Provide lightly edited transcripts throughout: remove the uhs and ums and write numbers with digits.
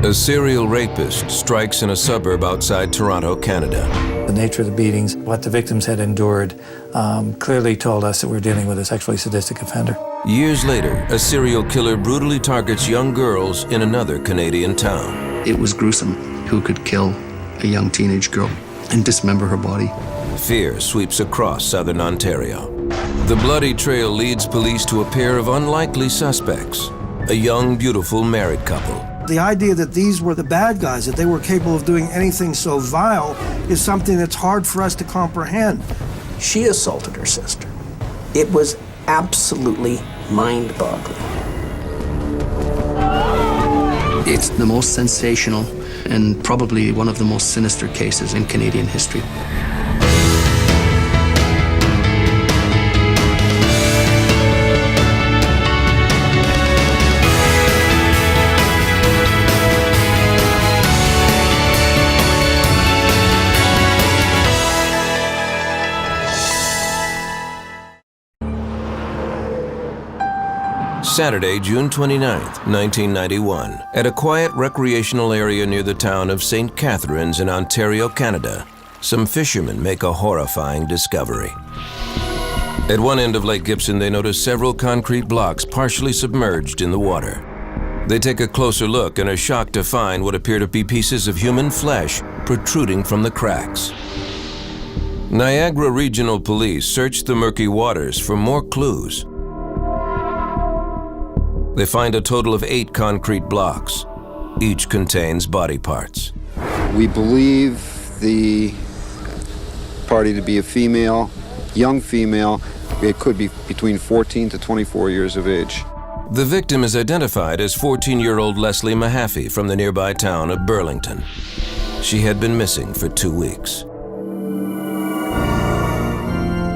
A serial rapist strikes in a suburb outside Toronto, Canada. The nature of the beatings, what the victims had endured, clearly told us that we're dealing with a sexually sadistic offender. Years later, a serial killer brutally targets young girls in another Canadian town. It was gruesome. Who could kill a young teenage girl and dismember her body? Fear sweeps across southern Ontario. The bloody trail leads police to a pair of unlikely suspects, a young, beautiful married couple. The idea that these were the bad guys, that they were capable of doing anything so vile, is something that's hard for us to comprehend. She assaulted her sister. It was absolutely mind-boggling. It's the most sensational and probably one of the most sinister cases in Canadian history. Saturday, June 29, 1991, at a quiet recreational area near the town of St. Catharines in Ontario, Canada, some fishermen make a horrifying discovery. At one end of Lake Gibson, they notice several concrete blocks partially submerged in the water. They take a closer look and are shocked to find what appear to be pieces of human flesh protruding from the cracks. Niagara Regional Police search the murky waters for more clues. They find a total of 8 concrete blocks. Each contains body parts. We believe the party to be a female, young female. It could be between 14 to 24 years of age. The victim is identified as 14-year-old Leslie Mahaffey from the nearby town of Burlington. She had been missing for 2 weeks.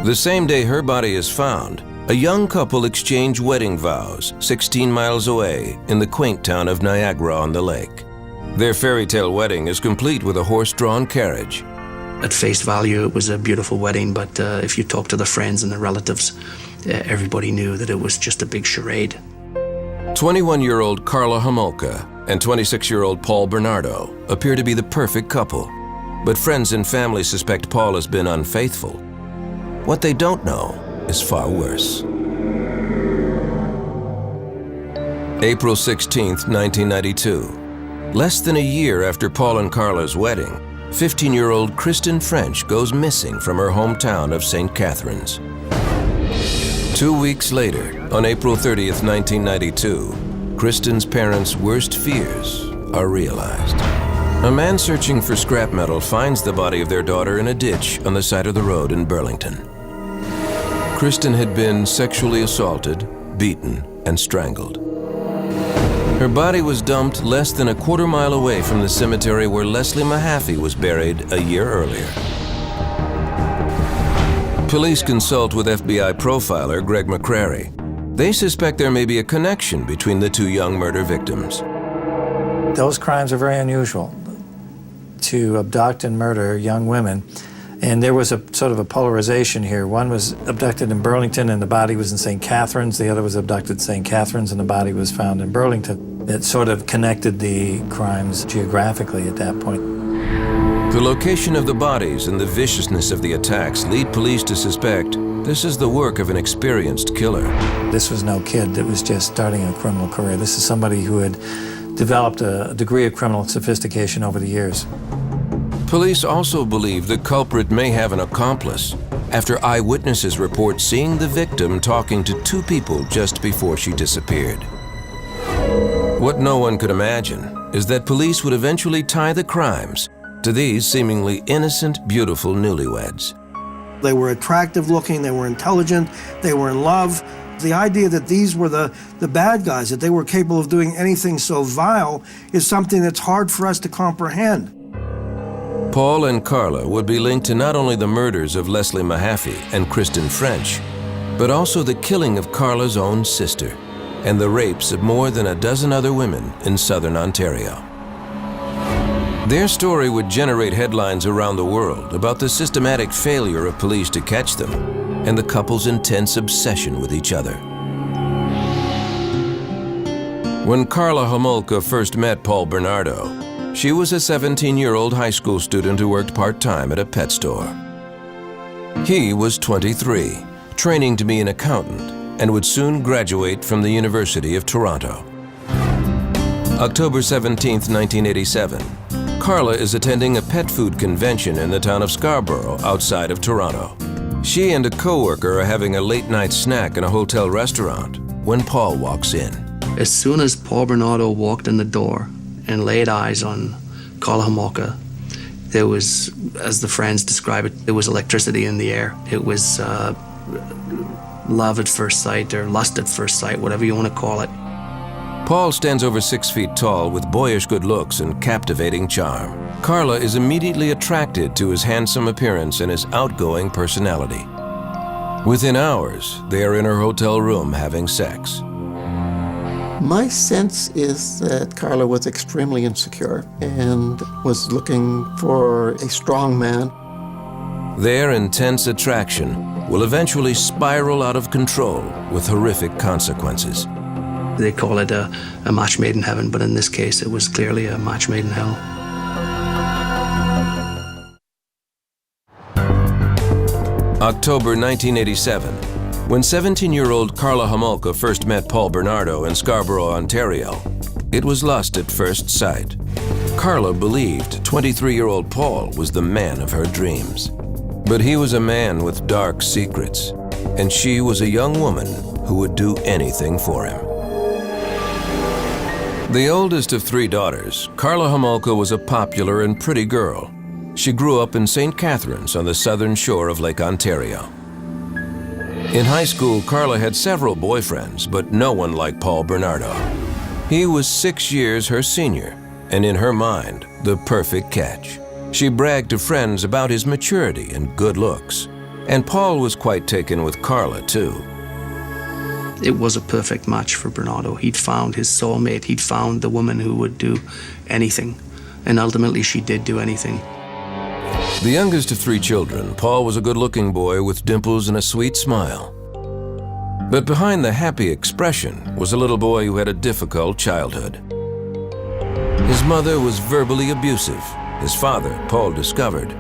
The same day her body is found, a young couple exchange wedding vows 16 miles away in the quaint town of Niagara-on-the-Lake. Their fairy tale wedding is complete with a horse-drawn carriage. At face value, it was a beautiful wedding, but if you talk to the friends and the relatives, everybody knew that it was just a big charade. 21-year-old Carla Homolka and 26-year-old Paul Bernardo appear to be the perfect couple, but friends and family suspect Paul has been unfaithful. What they don't know is far worse. April 16, 1992. Less than a year after Paul and Carla's wedding, 15-year-old Kristen French goes missing from her hometown of St. Catharines. 2 weeks later, on April 30th, 1992, Kristen's parents' worst fears are realized. A man searching for scrap metal finds the body of their daughter in a ditch on the side of the road in Burlington. Kristen had been sexually assaulted, beaten, and strangled. Her body was dumped less than a quarter mile away from the cemetery where Leslie Mahaffey was buried a year earlier. Police consult with FBI profiler Greg McCrary. They suspect there may be a connection between the 2 young murder victims. Those crimes are very unusual, to abduct and murder young women. And there was a sort of a polarization here. One was abducted in Burlington and the body was in St. Catharines. The other was abducted in St. Catharines and the body was found in Burlington. It sort of connected the crimes geographically at that point. The location of the bodies and the viciousness of the attacks lead police to suspect this is the work of an experienced killer. This was no kid that was just starting a criminal career. This is somebody who had developed a degree of criminal sophistication over the years. Police also believe the culprit may have an accomplice after eyewitnesses report seeing the victim talking to 2 people just before she disappeared. What no one could imagine is that police would eventually tie the crimes to these seemingly innocent, beautiful newlyweds. They were attractive looking, they were intelligent, they were in love. The idea that these were the bad guys, that they were capable of doing anything so vile, is something that's hard for us to comprehend. Paul and Carla would be linked to not only the murders of Leslie Mahaffey and Kristen French, but also the killing of Carla's own sister and the rapes of more than a dozen other women in southern Ontario. Their story would generate headlines around the world about the systematic failure of police to catch them and the couple's intense obsession with each other. When Carla Homolka first met Paul Bernardo, she was a 17-year-old high school student who worked part-time at a pet store. He was 23, training to be an accountant, and would soon graduate from the University of Toronto. October 17, 1987, Carla is attending a pet food convention in the town of Scarborough, outside of Toronto. She and a coworker are having a late-night snack in a hotel restaurant when Paul walks in. As soon as Paul Bernardo walked in the door and laid eyes on Carla Homolka, there was, as the friends describe it, there was electricity in the air. It was love at first sight or lust at first sight, whatever you want to call it. Paul stands over 6 feet tall with boyish good looks and captivating charm. Carla is immediately attracted to his handsome appearance and his outgoing personality. Within hours, they are in her hotel room having sex. My sense is that Carla was extremely insecure and was looking for a strong man. Their intense attraction will eventually spiral out of control with horrific consequences. They call it a match made in heaven, but in this case, it was clearly a match made in hell. October 1987, when 17-year-old Carla Homolka first met Paul Bernardo in Scarborough, Ontario, it was lust at first sight. Carla believed 23-year-old Paul was the man of her dreams. But he was a man with dark secrets, and she was a young woman who would do anything for him. The oldest of 3 daughters, Carla Homolka was a popular and pretty girl. She grew up in St. Catharines on the southern shore of Lake Ontario. In high school, Carla had several boyfriends, but no one like Paul Bernardo. He was 6 years her senior, and in her mind, the perfect catch. She bragged to friends about his maturity and good looks, and Paul was quite taken with Carla, too. It was a perfect match for Bernardo. He'd found his soulmate. He'd found the woman who would do anything, and ultimately she did do anything. The youngest of 3 children, Paul was a good-looking boy with dimples and a sweet smile. But behind the happy expression was a little boy who had a difficult childhood. His mother was verbally abusive. His father, Paul discovered,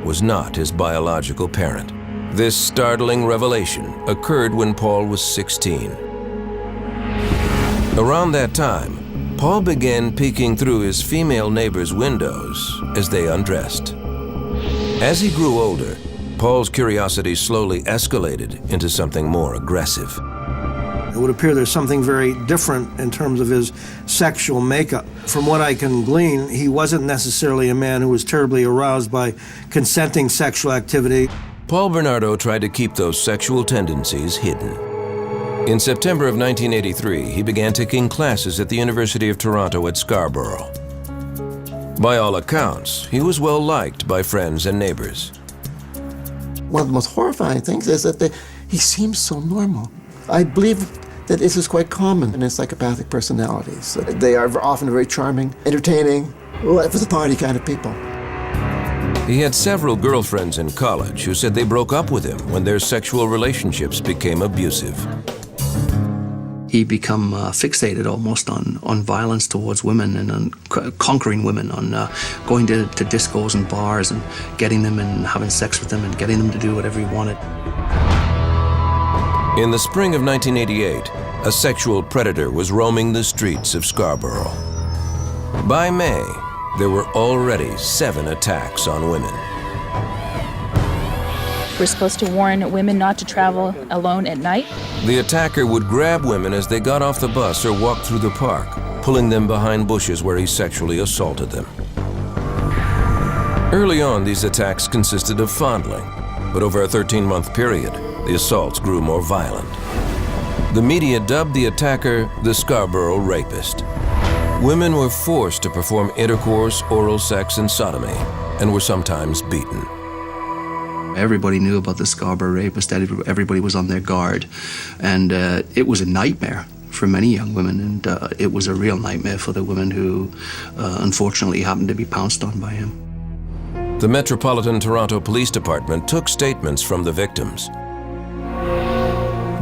was not his biological parent. This startling revelation occurred when Paul was 16. Around that time, Paul began peeking through his female neighbors' windows as they undressed. As he grew older, Paul's curiosity slowly escalated into something more aggressive. It would appear there's something very different in terms of his sexual makeup. From what I can glean, he wasn't necessarily a man who was terribly aroused by consenting sexual activity. Paul Bernardo tried to keep those sexual tendencies hidden. In September of 1983, he began taking classes at the University of Toronto at Scarborough. By all accounts, he was well liked by friends and neighbors. One of the most horrifying things is that he seems so normal. I believe that this is quite common in psychopathic personalities. They are often very charming, entertaining, life of the party kind of people. He had several girlfriends in college who said they broke up with him when their sexual relationships became abusive. He became fixated almost on violence towards women and on conquering women, on going to discos and bars and getting them and having sex with them and getting them to do whatever he wanted. In the spring of 1988, a sexual predator was roaming the streets of Scarborough. By May, there were already 7 attacks on women. We're supposed to warn women not to travel alone at night. The attacker would grab women as they got off the bus or walked through the park, pulling them behind bushes where he sexually assaulted them. Early on, these attacks consisted of fondling, but over a 13-month period, the assaults grew more violent. The media dubbed the attacker the Scarborough Rapist. Women were forced to perform intercourse, oral sex, and sodomy, and were sometimes beaten. Everybody knew about the Scarborough Rapist. Everybody was on their guard, and it was a nightmare for many young women, and it was a real nightmare for the women who unfortunately happened to be pounced on by him. The Metropolitan Toronto Police Department took statements from the victims,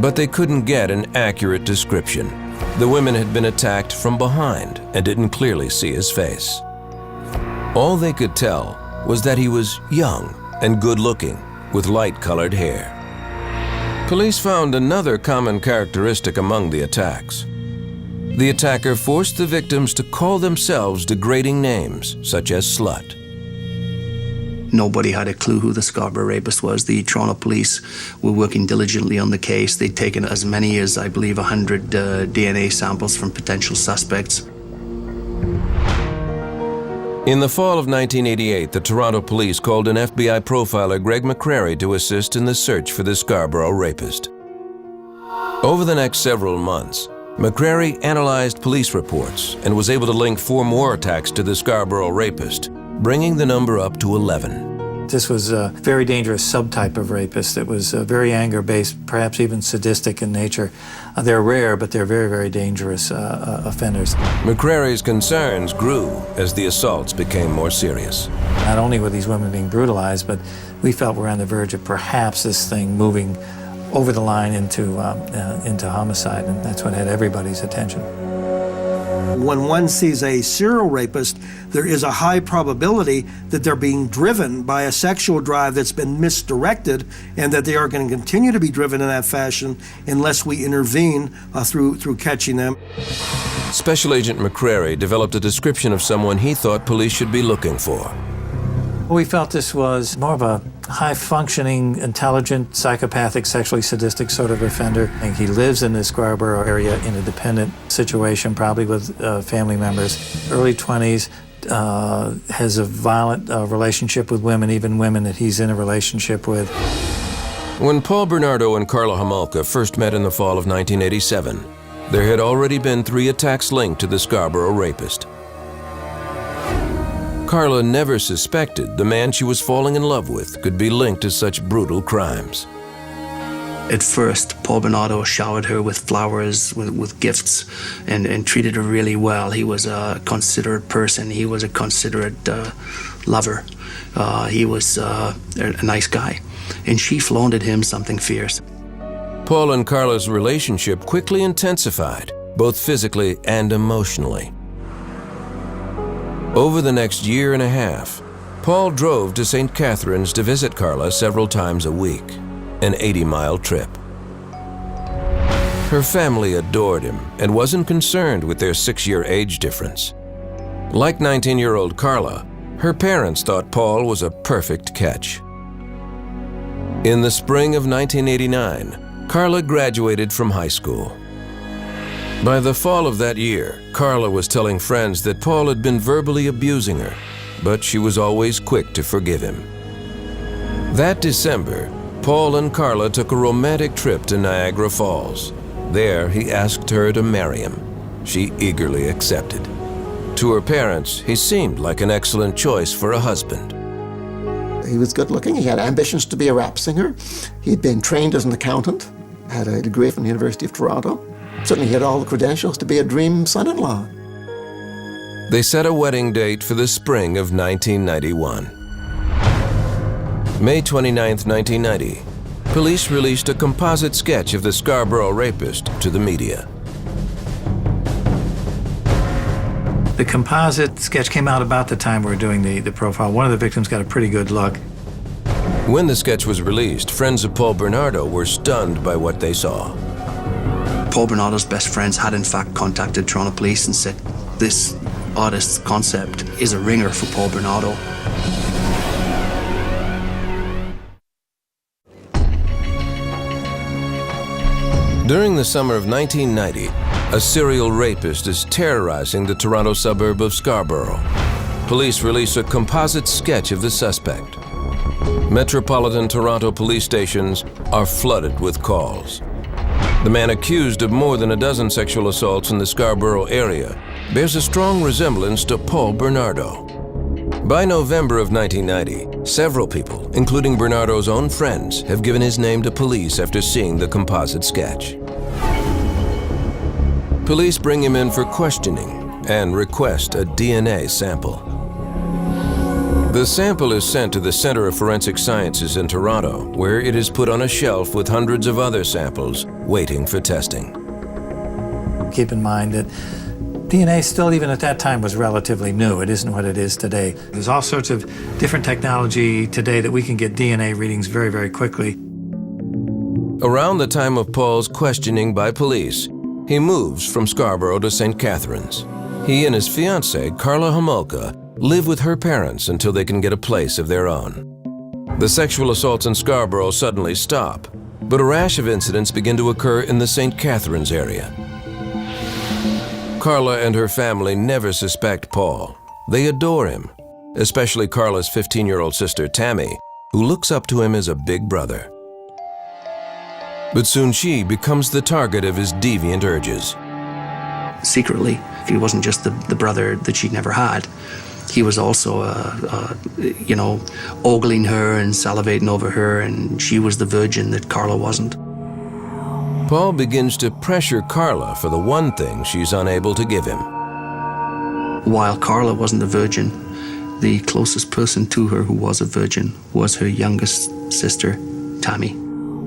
but they couldn't get an accurate description. The women had been attacked from behind and didn't clearly see his face. All they could tell was that he was young and good-looking, with light-colored hair. Police found another common characteristic among the attacks. The attacker forced the victims to call themselves degrading names, such as slut. Nobody had a clue who the Scarborough rapist was. The Toronto police were working diligently on the case. They'd taken as many as, I believe, 100 DNA samples from potential suspects. In the fall of 1988, the Toronto police called an FBI profiler, Greg McCrary, to assist in the search for the Scarborough rapist. Over the next several months, McCrary analyzed police reports and was able to link 4 more attacks to the Scarborough rapist, bringing the number up to 11. This was a very dangerous subtype of rapist that was very anger-based, perhaps even sadistic in nature. They're rare, but they're very, very dangerous offenders. McCrary's concerns grew as the assaults became more serious. Not only were these women being brutalized, but we felt we're on the verge of perhaps this thing moving over the line into homicide, and that's what had everybody's attention. When one sees a serial rapist, there is a high probability that they're being driven by a sexual drive that's been misdirected, and that they are going to continue to be driven in that fashion unless we intervene through catching them. Special Agent McCrary developed a description of someone he thought police should be looking for. We felt this was more of a high-functioning, intelligent, psychopathic, sexually sadistic sort of offender. And he lives in the Scarborough area in a dependent situation, probably with family members. Early 20s, has a violent relationship with women, even women that he's in a relationship with. When Paul Bernardo and Carla Homolka first met in the fall of 1987, there had already been 3 attacks linked to the Scarborough rapist. Carla never suspected the man she was falling in love with could be linked to such brutal crimes. At first, Paul Bernardo showered her with flowers, with gifts, and treated her really well. He was a considerate person. He was a considerate lover. He was a nice guy. And she flaunted him something fierce. Paul and Carla's relationship quickly intensified, both physically and emotionally. Over the next year and a half, Paul drove to St. Catharines to visit Carla several times a week, an 80-mile trip. Her family adored him and wasn't concerned with their 6-year age difference. Like 19-year-old Carla, her parents thought Paul was a perfect catch. In the spring of 1989, Carla graduated from high school. By the fall of that year, Carla was telling friends that Paul had been verbally abusing her, but she was always quick to forgive him. That December, Paul and Carla took a romantic trip to Niagara Falls. There, he asked her to marry him. She eagerly accepted. To her parents, he seemed like an excellent choice for a husband. He was good looking. He had ambitions to be a rap singer. He'd been trained as an accountant, had a degree from the University of Toronto. Certainly he had all the credentials to be a dream son-in-law. They set a wedding date for the spring of 1991. May 29, 1990, police released a composite sketch of the Scarborough rapist to the media. The composite sketch came out about the time we were doing the profile. One of the victims got a pretty good look. When the sketch was released, friends of Paul Bernardo were stunned by what they saw. Paul Bernardo's best friends had in fact contacted Toronto police and said this artist's concept is a ringer for Paul Bernardo. During the summer of 1990, a serial rapist is terrorizing the Toronto suburb of Scarborough. Police release a composite sketch of the suspect. Metropolitan Toronto police stations are flooded with calls. The man accused of more than a dozen sexual assaults in the Scarborough area bears a strong resemblance to Paul Bernardo. By November of 1990, several people, including Bernardo's own friends, have given his name to police after seeing the composite sketch. Police bring him in for questioning and request a DNA sample. The sample is sent to the Center of Forensic Sciences in Toronto, where it is put on a shelf with hundreds of other samples waiting for testing. Keep in mind that DNA still, even at that time, was relatively new. It isn't what it is today. There's all sorts of different technology today that we can get DNA readings very, very quickly. Around the time of Paul's questioning by police, he moves from Scarborough to St. Catharines. He and his fiancée, Karla Homolka, live with her parents until they can get a place of their own. The sexual assaults in Scarborough suddenly stop, but a rash of incidents begin to occur in the St. Catharines area. Karla and her family never suspect Paul. They adore him, especially Karla's 15-year-old sister, Tammy, who looks up to him as a big brother. But soon she becomes the target of his deviant urges. Secretly, he wasn't just the brother that she never had. He was also, ogling her and salivating over her, and she was the virgin that Karla wasn't. Paul begins to pressure Karla for the one thing she's unable to give him. While Karla wasn't a virgin, the closest person to her who was a virgin was her youngest sister, Tammy.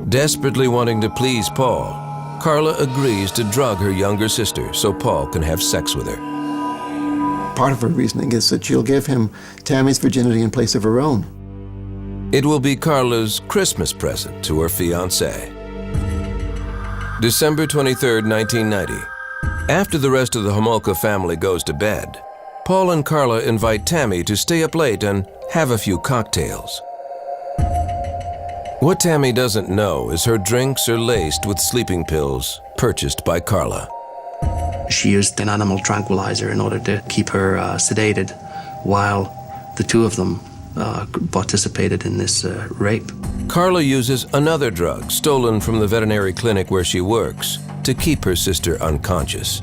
Desperately wanting to please Paul, Karla agrees to drug her younger sister so Paul can have sex with her. Part of her reasoning is that she'll give him Tammy's virginity in place of her own. It will be Karla's Christmas present to her fiancé. December 23, 1990. After the rest of the Homolka family goes to bed, Paul and Karla invite Tammy to stay up late and have a few cocktails. What Tammy doesn't know is her drinks are laced with sleeping pills purchased by Karla. She used an animal tranquilizer in order to keep her sedated while the two of them participated in this rape. Karla uses another drug stolen from the veterinary clinic where she works to keep her sister unconscious.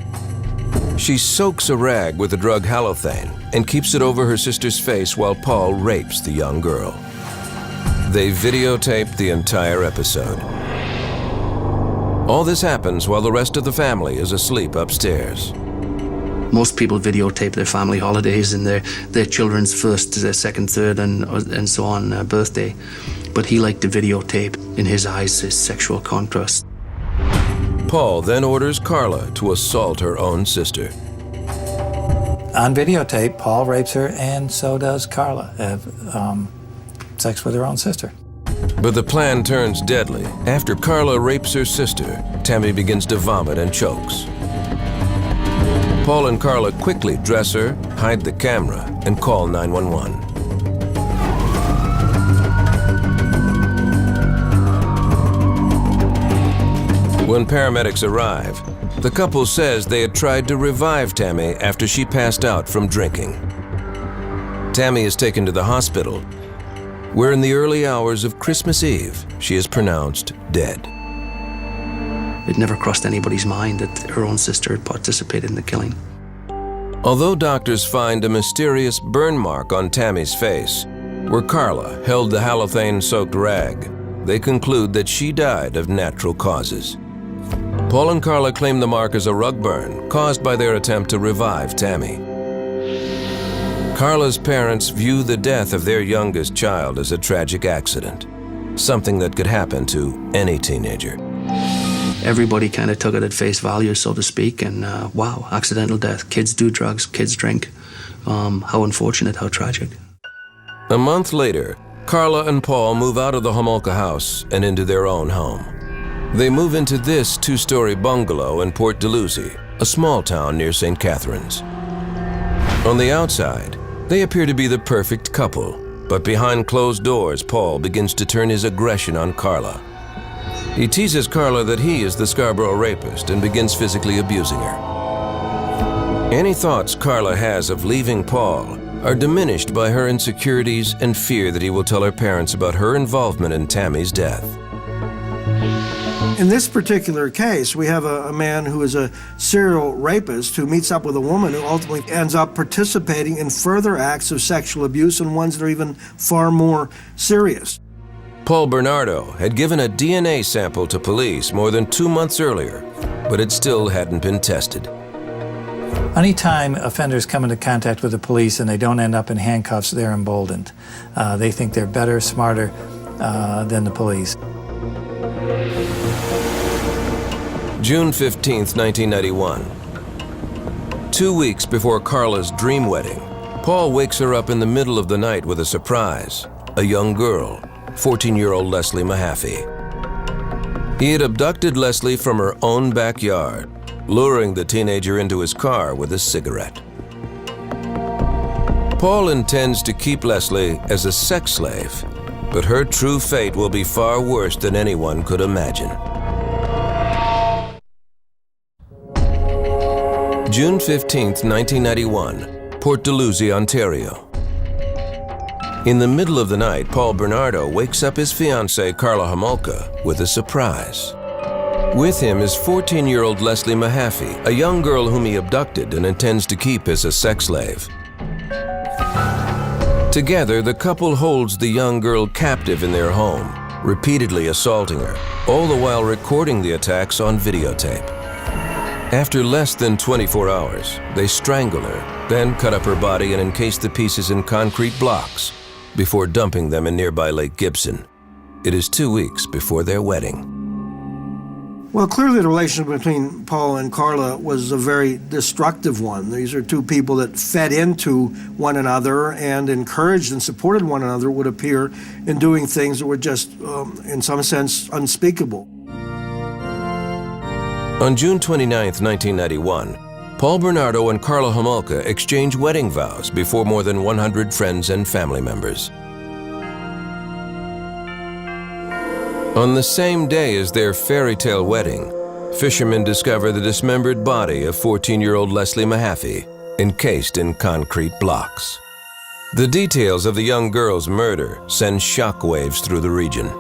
She soaks a rag with the drug halothane and keeps it over her sister's face while Paul rapes the young girl. They videotaped the entire episode. All this happens while the rest of the family is asleep upstairs. Most people videotape their family holidays and their children's first, their second, third, and so on birthday. But he liked to videotape, in his eyes, his sexual contrast. Paul then orders Karla to assault her own sister. On videotape, Paul rapes her, and so does Karla. Sex with her own sister. But the plan turns deadly. After Karla rapes her sister, Tammy begins to vomit and chokes. Paul and Karla quickly dress her, hide the camera, and call 911. When paramedics arrive, the couple says they had tried to revive Tammy after she passed out from drinking. Tammy is taken to the hospital, where in the early hours of Christmas Eve, she is pronounced dead. It never crossed anybody's mind that her own sister had participated in the killing. Although doctors find a mysterious burn mark on Tammy's face, where Karla held the halothane-soaked rag, they conclude that she died of natural causes. Paul and Karla claim the mark as a rug burn caused by their attempt to revive Tammy. Karla's parents view the death of their youngest child as a tragic accident, something that could happen to any teenager. Everybody kind of took it at face value, so to speak, and wow, accidental death. Kids do drugs, kids drink. How unfortunate, how tragic. A month later, Karla and Paul move out of the Homolka house and into their own home. They move into this two-story bungalow in Port Dalhousie, a small town near St. Catharines. On the outside, they appear to be the perfect couple, but behind closed doors, Paul begins to turn his aggression on Karla. He teases Karla that he is the Scarborough rapist and begins physically abusing her. Any thoughts Karla has of leaving Paul are diminished by her insecurities and fear that he will tell her parents about her involvement in Tammy's death. In this particular case, we have a man who is a serial rapist who meets up with a woman who ultimately ends up participating in further acts of sexual abuse and ones that are even far more serious. Paul Bernardo had given a DNA sample to police more than 2 months earlier, but it still hadn't been tested. Anytime offenders come into contact with the police and they don't end up in handcuffs, they're emboldened. They think they're better, smarter than the police. June 15th, 1991. 2 weeks before Carla's dream wedding, Paul wakes her up in the middle of the night with a surprise, a young girl, 14-year-old Leslie Mahaffey. He had abducted Leslie from her own backyard, luring the teenager into his car with a cigarette. Paul intends to keep Leslie as a sex slave, but her true fate will be far worse than anyone could imagine. June 15th, 1991, Port Dalhousie, Ontario. In the middle of the night, Paul Bernardo wakes up his fiancée, Carla Homolka, with a surprise. With him is 14-year-old Leslie Mahaffey, a young girl whom he abducted and intends to keep as a sex slave. Together, the couple holds the young girl captive in their home, repeatedly assaulting her, all the while recording the attacks on videotape. After less than 24 hours, they strangle her, then cut up her body and encase the pieces in concrete blocks before dumping them in nearby Lake Gibson. It is 2 weeks before their wedding. Well, clearly the relationship between Paul and Carla was a very destructive one. These are two people that fed into one another and encouraged and supported one another, it would appear, in doing things that were just, in some sense, unspeakable. On June 29th, 1991, Paul Bernardo and Carla Homolka exchange wedding vows before more than 100 friends and family members. On the same day as their fairy tale wedding, fishermen discover the dismembered body of 14-year-old Leslie Mahaffey, encased in concrete blocks. The details of the young girl's murder send shockwaves through the region.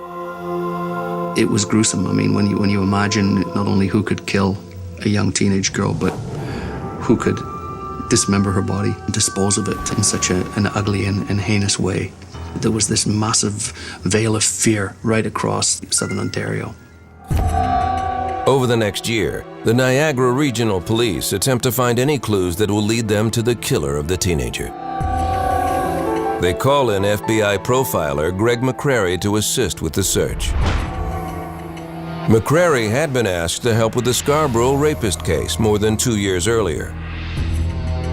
It was gruesome. I mean, when you imagine not only who could kill a young teenage girl, but who could dismember her body and dispose of it in such an ugly and heinous way. There was this massive veil of fear right across southern Ontario. Over the next year, the Niagara Regional Police attempt to find any clues that will lead them to the killer of the teenager. They call in FBI profiler Greg McCrary to assist with the search. McCrary had been asked to help with the Scarborough rapist case more than 2 years earlier.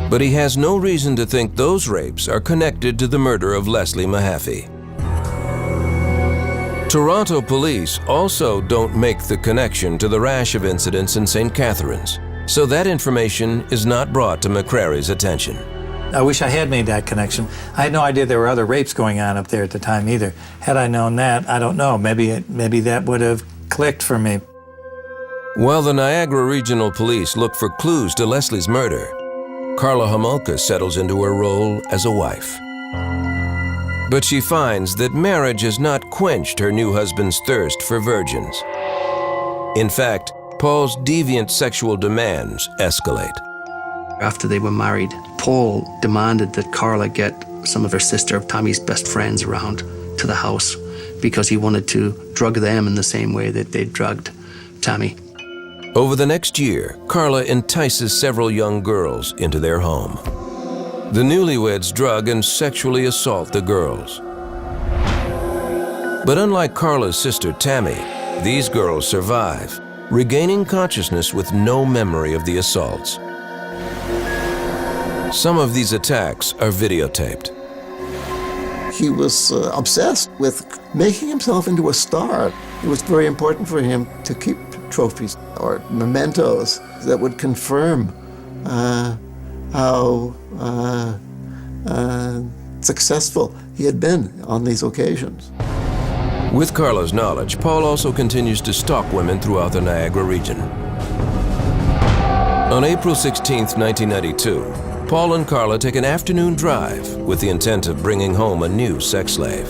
But he has no reason to think those rapes are connected to the murder of Leslie Mahaffey. Toronto police also don't make the connection to the rash of incidents in St. Catharines, so that information is not brought to McCrary's attention. I wish I had made that connection. I had no idea there were other rapes going on up there at the time either. Had I known that, I don't know, maybe that would have clicked for me. While the Niagara Regional Police look for clues to Leslie's murder, Carla Homolka settles into her role as a wife. But she finds that marriage has not quenched her new husband's thirst for virgins. In fact, Paul's deviant sexual demands escalate. After they were married, Paul demanded that Carla get some of her sister Tammy's best friends around to the house because he wanted to drug them in the same way that they drugged Tammy. Over the next year, Carla entices several young girls into their home. The newlyweds drug and sexually assault the girls. But unlike Carla's sister Tammy, these girls survive, regaining consciousness with no memory of the assaults. Some of these attacks are videotaped. He was obsessed with making himself into a star. It was very important for him to keep trophies or mementos that would confirm how successful he had been on these occasions. With Carla's knowledge, Paul also continues to stalk women throughout the Niagara region. On April 16, 1992, Paul and Carla take an afternoon drive with the intent of bringing home a new sex slave.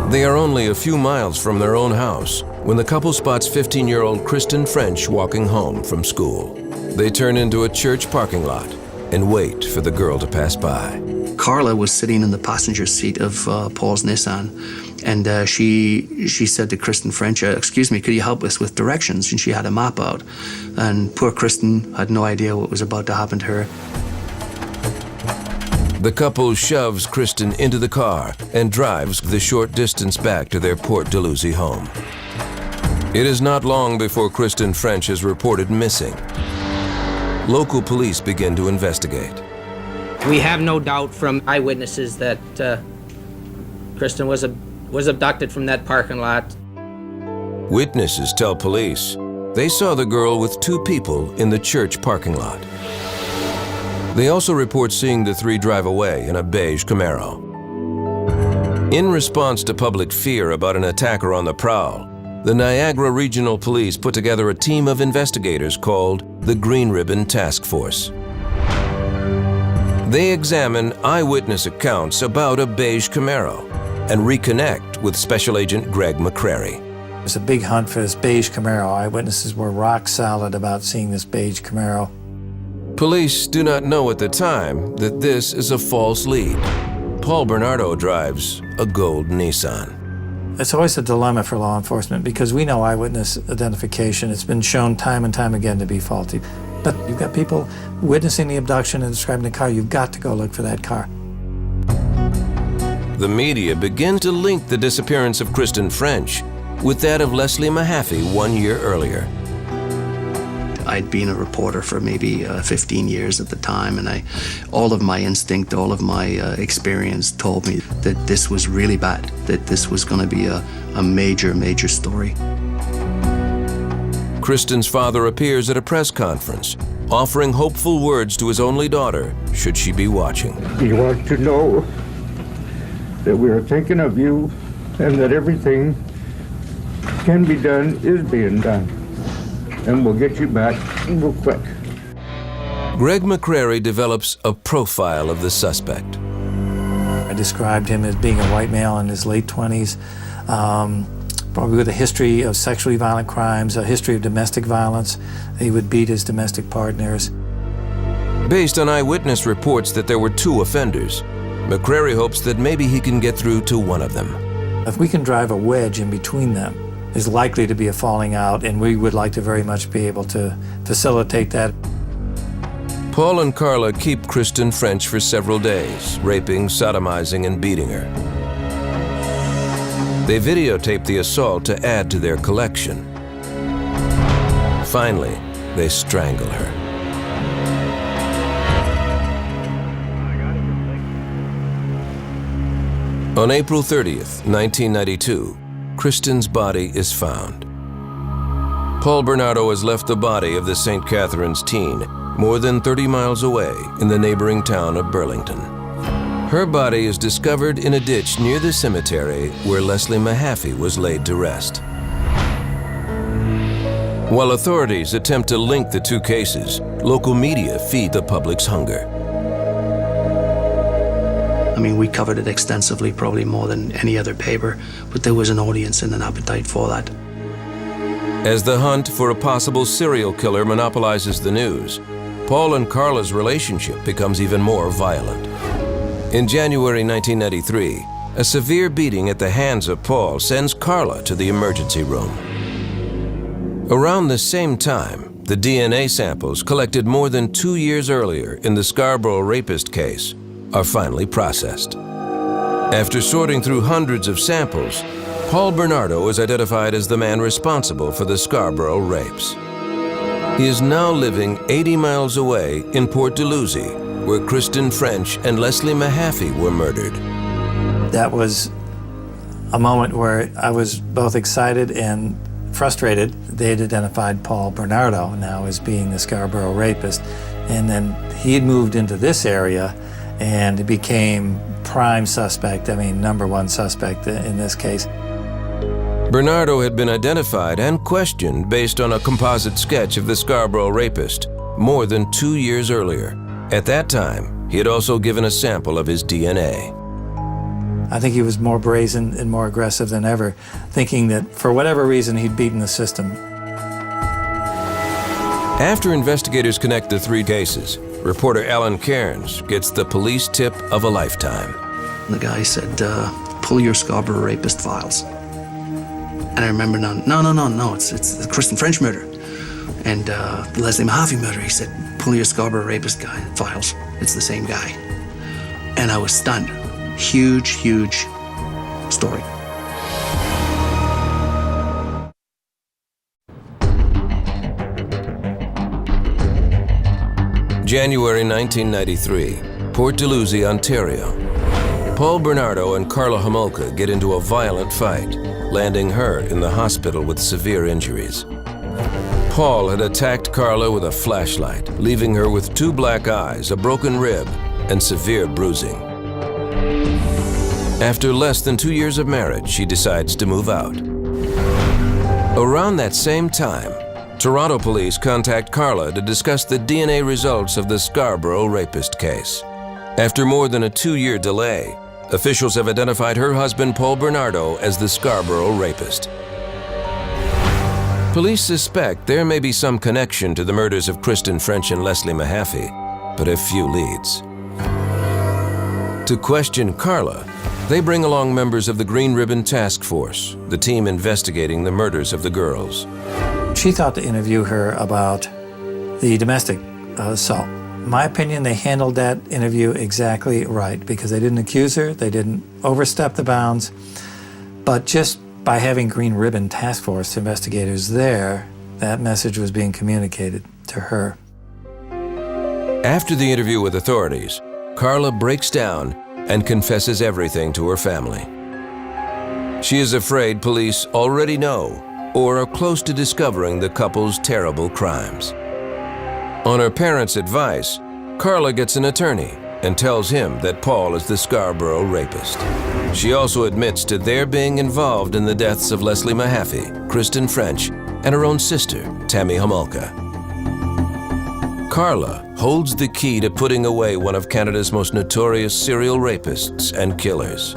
They are only a few miles from their own house when the couple spots 15-year-old Kristen French walking home from school. They turn into a church parking lot and wait for the girl to pass by. Carla was sitting in the passenger seat of Paul's Nissan, and she said to Kristen French, "Excuse me, could you help us with directions?" And she had a map out, and poor Kristen had no idea what was about to happen to her. The couple shoves Kristen into the car and drives the short distance back to their Port Dalhousie home. It is not long before Kristen French is reported missing. Local police begin to investigate. We have no doubt from eyewitnesses that Kristen was abducted from that parking lot. Witnesses tell police they saw the girl with two people in the church parking lot. They also report seeing the three drive away in a beige Camaro. In response to public fear about an attacker on the prowl, the Niagara Regional Police put together a team of investigators called the Green Ribbon Task Force. They examine eyewitness accounts about a beige Camaro and reconnect with Special Agent Greg McCrary. It was a big hunt for this beige Camaro. Eyewitnesses were rock solid about seeing this beige Camaro. Police do not know at the time that this is a false lead. Paul Bernardo drives a gold Nissan. It's always a dilemma for law enforcement because we know eyewitness identification. It's been shown time and time again to be faulty. But you've got people witnessing the abduction and describing the car. You've got to go look for that car. The media begin to link the disappearance of Kristen French with that of Leslie Mahaffey 1 year earlier. I'd been a reporter for maybe 15 years at the time, and all of my instinct, all of my experience told me that this was really bad, that this was going to be a major, major story. Kristen's father appears at a press conference, offering hopeful words to his only daughter, should she be watching. We want to know that we are thinking of you and that everything can be done is being done. And we'll get you back real quick. Greg McCrary develops a profile of the suspect. I described him as being a white male in his late 20s, probably with a history of sexually violent crimes, a history of domestic violence. He would beat his domestic partners. Based on eyewitness reports that there were two offenders, McCrary hopes that maybe he can get through to one of them. If we can drive a wedge in between them, there's likely to be a falling out, and we would like to very much be able to facilitate that. Paul and Carla keep Kristen French for several days, raping, sodomizing, and beating her. They videotape the assault to add to their collection. Finally, they strangle her. On April 30th, 1992, Kristen's body is found. Paul Bernardo has left the body of the St. Catherine's teen more than 30 miles away in the neighboring town of Burlington. Her body is discovered in a ditch near the cemetery where Leslie Mahaffey was laid to rest. While authorities attempt to link the two cases, local media feed the public's hunger. I mean, we covered it extensively, probably more than any other paper, but there was an audience and an appetite for that. As the hunt for a possible serial killer monopolizes the news, Paul and Carla's relationship becomes even more violent. In January 1993, a severe beating at the hands of Paul sends Carla to the emergency room. Around the same time, the DNA samples collected more than 2 years earlier in the Scarborough rapist case are finally processed. After sorting through hundreds of samples, Paul Bernardo is identified as the man responsible for the Scarborough rapes. He is now living 80 miles away in Port Dalhousie, where Kristen French and Leslie Mahaffey were murdered. That was a moment where I was both excited and frustrated. They had identified Paul Bernardo now as being the Scarborough rapist, and then he had moved into this area and became prime suspect, number one suspect in this case. Bernardo had been identified and questioned based on a composite sketch of the Scarborough rapist more than 2 years earlier. At that time, he had also given a sample of his DNA. I think he was more brazen and more aggressive than ever, thinking that for whatever reason he'd beaten the system. After investigators connect the three cases, reporter Alan Cairns gets the police tip of a lifetime. The guy said, pull your Scarborough rapist files. And I remember, no, it's the Kristen French murder. And the Leslie Mahaffey murder, he said, pull your Scarborough rapist guy files. It's the same guy. And I was stunned. Huge, huge story. January 1993, Port Dalhousie, Ontario. Paul Bernardo and Carla Homolka get into a violent fight, landing her in the hospital with severe injuries. Paul had attacked Carla with a flashlight, leaving her with 2 black eyes, a broken rib, and severe bruising. After less than 2 years of marriage, she decides to move out. Around that same time, Toronto police contact Carla to discuss the DNA results of the Scarborough rapist case. After more than a 2-year delay, officials have identified her husband Paul Bernardo as the Scarborough rapist. Police suspect there may be some connection to the murders of Kristen French and Leslie Mahaffey, but have few leads. To question Carla, they bring along members of the Green Ribbon Task Force, the team investigating the murders of the girls. She thought to interview her about the domestic assault. In my opinion, they handled that interview exactly right because they didn't accuse her, they didn't overstep the bounds, but just by having Green Ribbon Task Force investigators there, that message was being communicated to her. After the interview with authorities, Carla breaks down and confesses everything to her family. She is afraid police already know or are close to discovering the couple's terrible crimes. On her parents' advice, Carla gets an attorney and tells him that Paul is the Scarborough rapist. She also admits to their being involved in the deaths of Leslie Mahaffey, Kristen French, and her own sister, Tammy Homolka. Carla holds the key to putting away one of Canada's most notorious serial rapists and killers.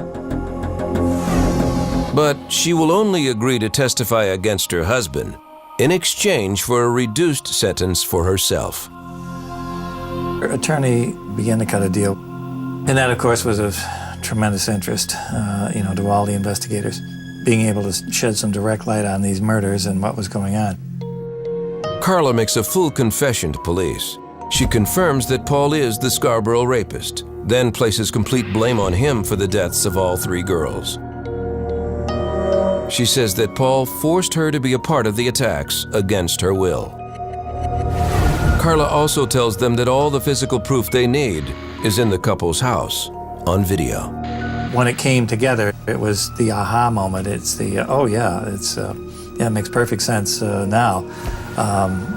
But she will only agree to testify against her husband in exchange for a reduced sentence for herself. Her attorney began to cut a deal, and that, of course, was of tremendous interest, to all the investigators, being able to shed some direct light on these murders and what was going on. Carla makes a full confession to police. She confirms that Paul is the Scarborough rapist, then places complete blame on him for the deaths of all 3 girls. She says that Paul forced her to be a part of the attacks against her will. Carla also tells them that all the physical proof they need is in the couple's house, on video. When it came together, it was the aha moment. It's the, it makes perfect sense now.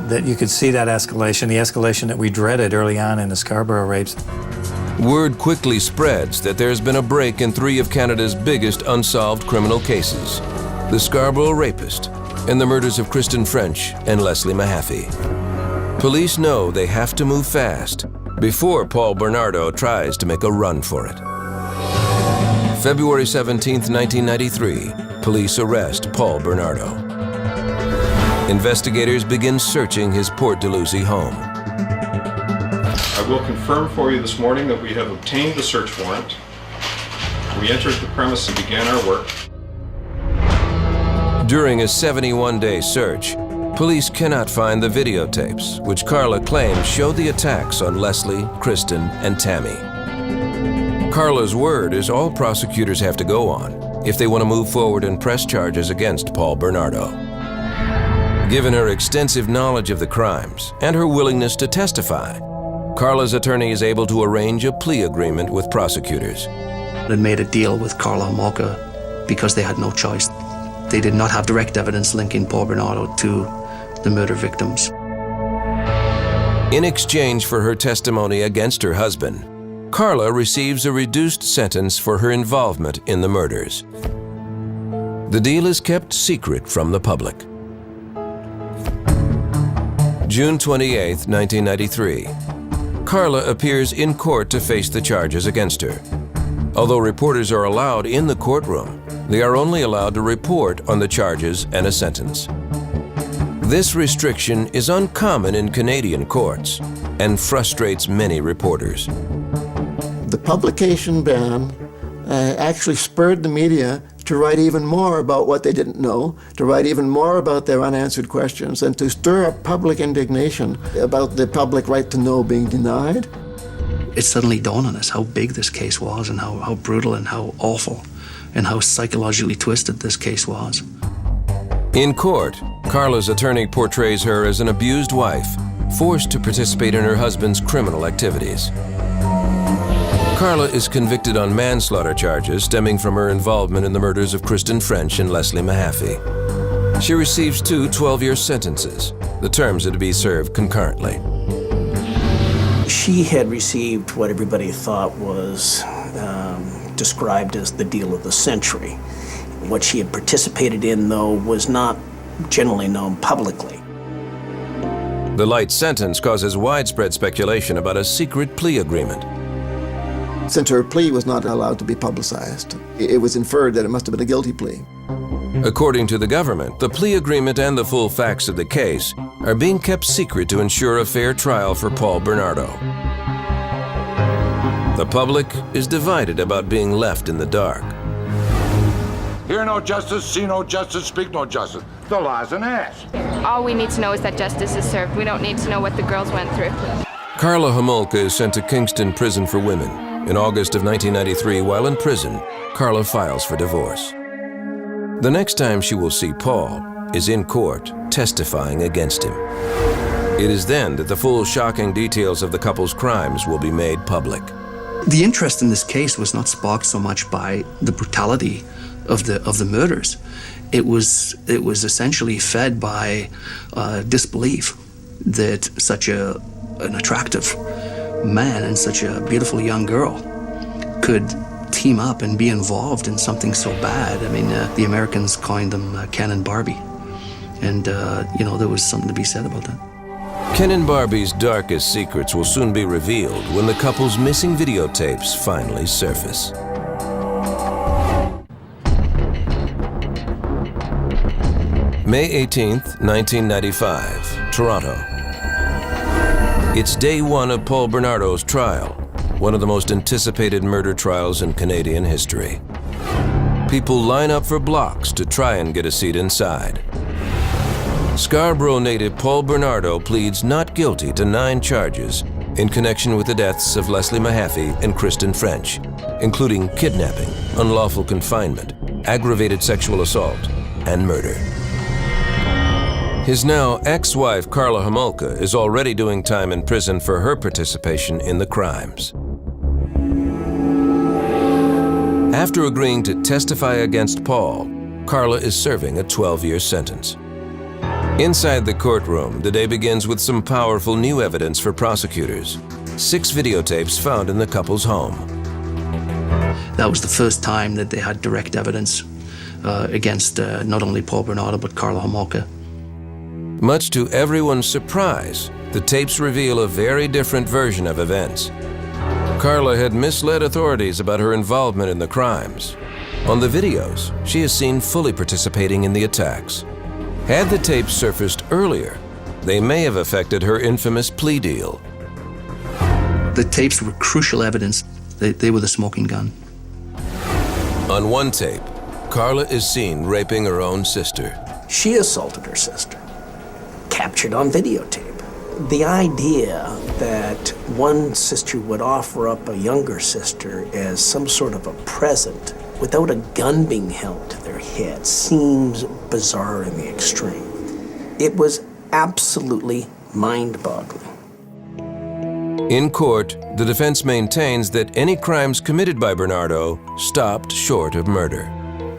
That you could see that escalation, the escalation that we dreaded early on in the Scarborough rapes. Word quickly spreads that there's been a break in 3 of Canada's biggest unsolved criminal cases: the Scarborough rapist and the murders of Kristen French and Leslie Mahaffey. Police know they have to move fast before Paul Bernardo tries to make a run for it. February 17, 1993, police arrest Paul Bernardo. Investigators begin searching his Port Dalhousie home. I will confirm for you this morning that we have obtained the search warrant. We entered the premise and began our work. During a 71-day search, police cannot find the videotapes, which Carla claims show the attacks on Leslie, Kristen, and Tammy. Carla's word is all prosecutors have to go on if they want to move forward and press charges against Paul Bernardo. Given her extensive knowledge of the crimes and her willingness to testify, Carla's attorney is able to arrange a plea agreement with prosecutors. They made a deal with Carla Homolka because they had no choice. They did not have direct evidence linking Paul Bernardo to the murder victims. In exchange for her testimony against her husband, Carla receives a reduced sentence for her involvement in the murders. The deal is kept secret from the public. June 28, 1993. Carla appears in court to face the charges against her. Although reporters are allowed in the courtroom, they are only allowed to report on the charges and a sentence. This restriction is uncommon in Canadian courts and frustrates many reporters. The publication ban actually spurred the media to write even more about what they didn't know, to write even more about their unanswered questions, and to stir up public indignation about the public right to know being denied. It suddenly dawned on us how big this case was and how brutal and how awful and how psychologically twisted this case was. In court, Carla's attorney portrays her as an abused wife, forced to participate in her husband's criminal activities. Carla is convicted on manslaughter charges stemming from her involvement in the murders of Kristen French and Leslie Mahaffey. She receives 2 12-year sentences. The terms are to be served concurrently. She had received what everybody thought was described as the deal of the century. What she had participated in, though, was not generally known publicly. The light sentence causes widespread speculation about a secret plea agreement. Since her plea was not allowed to be publicized, it was inferred that it must have been a guilty plea. According to the government, the plea agreement and the full facts of the case are being kept secret to ensure a fair trial for Paul Bernardo. The public is divided about being left in the dark. Hear no justice, see no justice, speak no justice. The law's an ass. All we need to know is that justice is served. We don't need to know what the girls went through. Karla Homolka is sent to Kingston Prison for Women. In August of 1993, while in prison, Karla files for divorce. The next time she will see Paul is in court, testifying against him. It is then that the full shocking details of the couple's crimes will be made public. The interest in this case was not sparked so much by the brutality of the murders. It was essentially fed by disbelief that such an attractive man and such a beautiful young girl could team up and be involved in something so bad. I mean, the Americans coined them Ken and Barbie, and there was something to be said about that. Ken and Barbie's darkest secrets will soon be revealed when the couple's missing videotapes finally surface. May 18th, 1995, Toronto. It's day 1 of Paul Bernardo's trial, one of the most anticipated murder trials in Canadian history. People line up for blocks to try and get a seat inside. Scarborough native Paul Bernardo pleads not guilty to 9 charges in connection with the deaths of Leslie Mahaffey and Kristen French, including kidnapping, unlawful confinement, aggravated sexual assault, and murder. His now ex-wife Karla Homolka is already doing time in prison for her participation in the crimes. After agreeing to testify against Paul, Karla is serving a 12-year sentence. Inside the courtroom, the day begins with some powerful new evidence for prosecutors. 6 videotapes found in the couple's home. That was the first time that they had direct evidence against not only Paul Bernardo but Karla Homolka. Much to everyone's surprise, the tapes reveal a very different version of events. Karla had misled authorities about her involvement in the crimes. On the videos, she is seen fully participating in the attacks. Had the tapes surfaced earlier, they may have affected her infamous plea deal. The tapes were crucial evidence. They were the smoking gun. On one tape, Karla is seen raping her own sister. She assaulted her sister, captured on videotape. The idea that one sister would offer up a younger sister as some sort of a present without a gun being held to their head seems bizarre in the extreme. It was absolutely mind-boggling. In court, the defense maintains that any crimes committed by Bernardo stopped short of murder.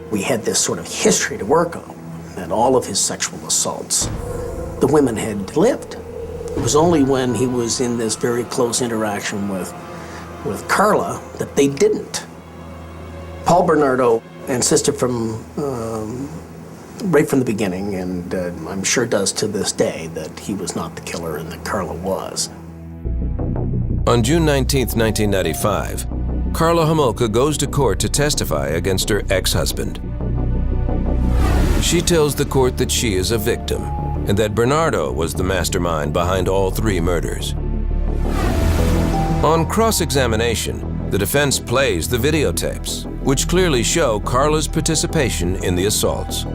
We had this sort of history to work on, that all of his sexual assaults, the women had lived. It was only when he was in this very close interaction with Karla that they didn't. Paul Bernardo insisted right from the beginning, and I'm sure does to this day, that he was not the killer and that Karla was. On June 19, 1995, Karla Homolka goes to court to testify against her ex-husband. She tells the court that she is a victim and that Bernardo was the mastermind behind all 3 murders. On cross-examination, the defense plays the videotapes, which clearly show Karla's participation in the assaults.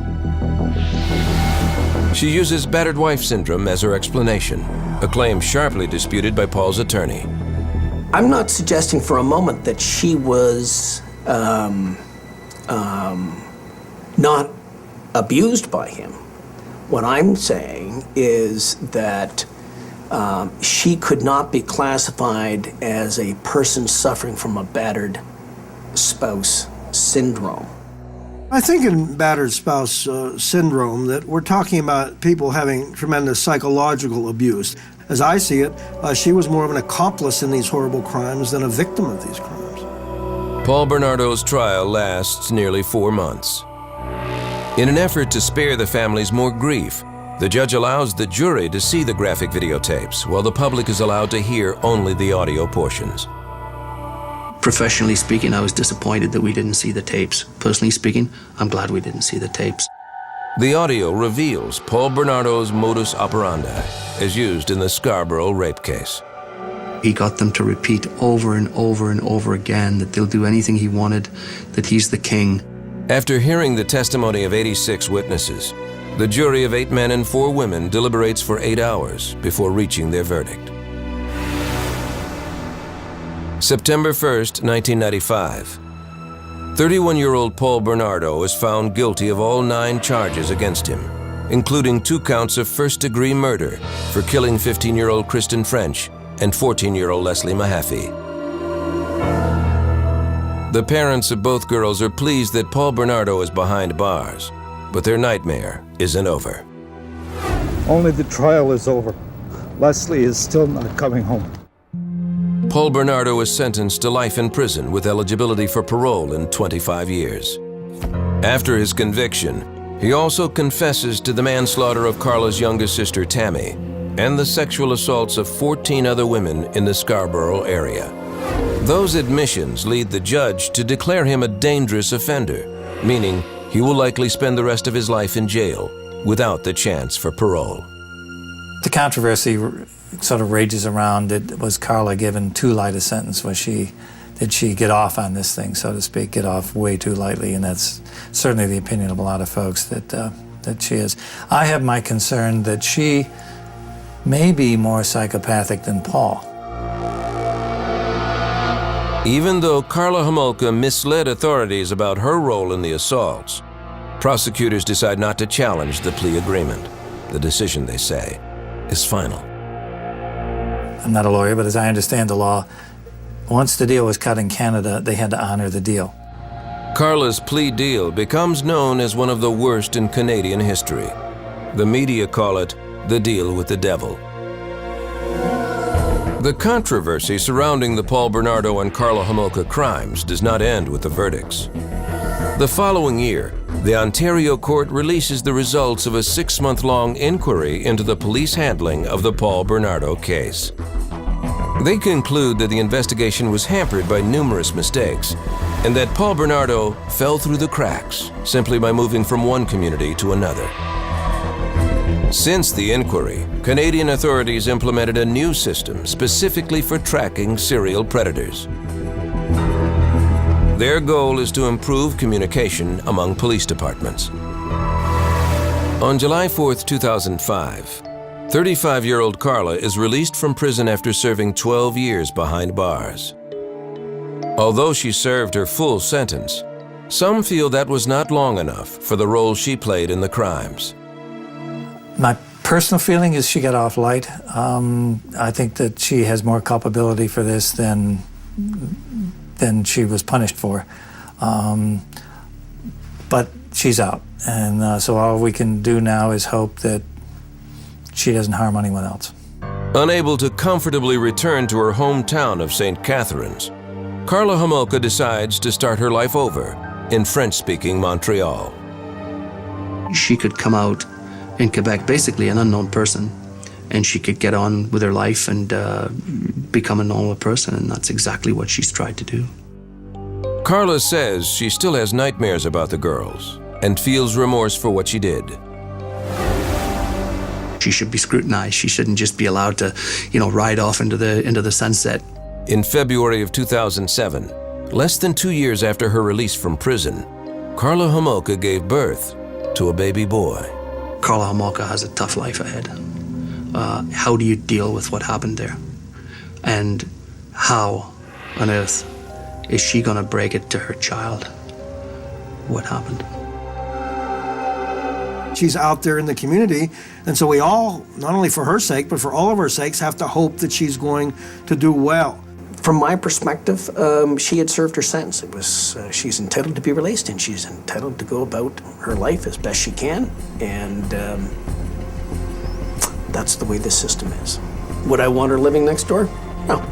She uses battered wife syndrome as her explanation, a claim sharply disputed by Paul's attorney. I'm not suggesting for a moment that she was not abused by him. What I'm saying is that she could not be classified as a person suffering from a battered spouse syndrome. I think in battered spouse syndrome that we're talking about people having tremendous psychological abuse. As I see it, she was more of an accomplice in these horrible crimes than a victim of these crimes. Paul Bernardo's trial lasts nearly 4 months. In an effort to spare the families more grief, the judge allows the jury to see the graphic videotapes, while the public is allowed to hear only the audio portions. Professionally speaking, I was disappointed that we didn't see the tapes. Personally speaking, I'm glad we didn't see the tapes. The audio reveals Paul Bernardo's modus operandi, as used in the Scarborough rape case. He got them to repeat over and over and over again that they'll do anything he wanted, that he's the king. After hearing the testimony of 86 witnesses, the jury of 8 men and 4 women deliberates for 8 hours before reaching their verdict. September 1st, 1995. 31-year-old Paul Bernardo is found guilty of all 9 charges against him, including 2 counts of first-degree murder for killing 15-year-old Kristen French and 14-year-old Leslie Mahaffey. The parents of both girls are pleased that Paul Bernardo is behind bars, but their nightmare isn't over. Only the trial is over. Leslie is still not coming home. Paul Bernardo is sentenced to life in prison with eligibility for parole in 25 years. After his conviction, he also confesses to the manslaughter of Carla's younger sister Tammy and the sexual assaults of 14 other women in the Scarborough area. Those admissions lead the judge to declare him a dangerous offender, meaning he will likely spend the rest of his life in jail without the chance for parole. The controversy sort of rages around. Was Carla given too light a sentence? Did she get off on this thing, so to speak, get off way too lightly? And that's certainly the opinion of a lot of folks that she is. I have my concern that she may be more psychopathic than Paul. Even though Karla Homolka misled authorities about her role in the assaults, prosecutors decide not to challenge the plea agreement. The decision, they say, is final. I'm not a lawyer, but as I understand the law, once the deal was cut in Canada, they had to honor the deal. Carla's plea deal becomes known as one of the worst in Canadian history. The media call it the deal with the devil. The controversy surrounding the Paul Bernardo and Karla Homolka crimes does not end with the verdicts. The following year, the Ontario court releases the results of a 6-month-long inquiry into the police handling of the Paul Bernardo case. They conclude that the investigation was hampered by numerous mistakes and that Paul Bernardo fell through the cracks simply by moving from one community to another. Since the inquiry, Canadian authorities implemented a new system specifically for tracking serial predators. Their goal is to improve communication among police departments. On July 4th, 2005, 35-year-old Carla is released from prison after serving 12 years behind bars. Although she served her full sentence, some feel that was not long enough for the role she played in the crimes. My personal feeling is she got off light. I think that she has more culpability for this than she was punished for. But she's out. And so all we can do now is hope that she doesn't harm anyone else. Unable to comfortably return to her hometown of St. Catharines, Karla Homolka decides to start her life over in French-speaking Montreal. She could come out in Quebec, basically an unknown person, and she could get on with her life and become a normal person, and that's exactly what she's tried to do. Karla says she still has nightmares about the girls and feels remorse for what she did. She should be scrutinized. She shouldn't just be allowed to, ride off into the sunset. In February of 2007, less than 2 years after her release from prison, Karla Homolka gave birth to a baby boy. Karla Homolka has a tough life ahead. How do you deal with what happened there? And how on earth is she going to break it to her child what happened? She's out there in the community, and so we all, not only for her sake, but for all of our sakes, have to hope that she's going to do well. From my perspective, she had served her sentence. It was she's entitled to be released, and she's entitled to go about her life as best she can, and that's the way this system is. Would I want her living next door? No.